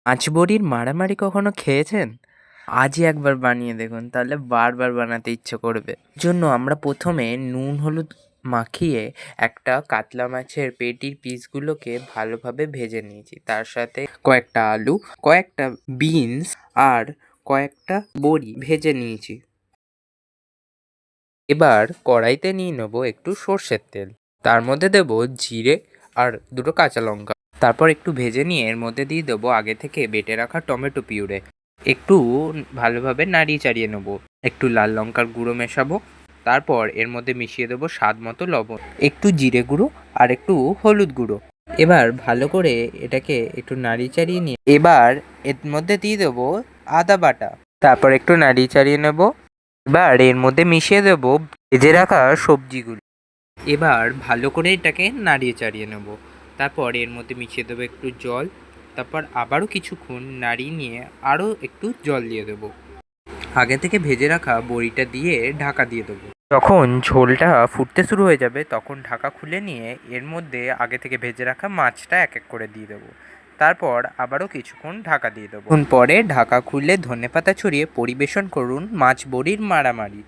মাছ বড়ির মারামারি কখনো খেয়েছেন? আজই একবার বানিয়ে দেখুন, তাহলে বারবার বানাতে ইচ্ছে করবে। জন্য আমরা প্রথমে নুন হলুদ মাখিয়ে একটা কাতলা মাছের পেটির পিসগুলোকে ভালোভাবে ভেজে নিয়েছি। তার সাথে কয়েকটা আলু, কয়েকটা বিনস আর কয়েকটা বড়ি ভেজে নিয়েছি। এবার কড়াইতে নিয়ে নেবো একটু সর্ষের তেল, তার মধ্যে দেবো জিরে আর দুটো কাঁচা লঙ্কা। তারপর একটু ভেজে নিয়ে এর মধ্যে দিয়ে দেবো আগে থেকে বেটে রাখা টমেটো পিউরে। একটু ভালোভাবে নাড়িয়ে চাড়িয়ে নেবো, একটু লাল লঙ্কার গুঁড়ো মেশাবো। তারপর এর মধ্যে মিশিয়ে দেবো স্বাদ মতো লবণ, একটু জিরে গুঁড়ো আর একটু হলুদ গুঁড়ো। এবার ভালো করে এটাকে একটু নাড়িয়ে চাড়িয়ে নিয়ে এবার এর মধ্যে দিয়ে দেবো আদা বাটা। তারপর একটু নাড়িয়ে চাড়িয়ে নেবো। এবার এর মধ্যে মিশিয়ে দেবো ভেজে রাখা সবজিগুলো। এবার ভালো করে এটাকে নাড়িয়ে চাড়িয়ে নেব। তারপর এর মধ্যে মিশিয়ে দেবো একটু জল। তারপর আবারও কিছুক্ষণ নাড়িয়ে নিয়ে আরও একটু জল দিয়ে দেবো। আগে থেকে ভেজে রাখা বড়িটা দিয়ে ঢাকা দিয়ে দেবো। যখন ঝোলটা ফুটতে শুরু হয়ে যাবে তখন ঢাকা খুলে নিয়ে এর মধ্যে আগে থেকে ভেজে রাখা মাছটা এক এক করে দিয়ে দেবো। তারপর আবারও কিছুক্ষণ ঢাকা দিয়ে দেবো। পরে ঢাকা খুলে ধনেপাতা ছড়িয়ে পরিবেশন করুন মাছ বড়ির মারামারি।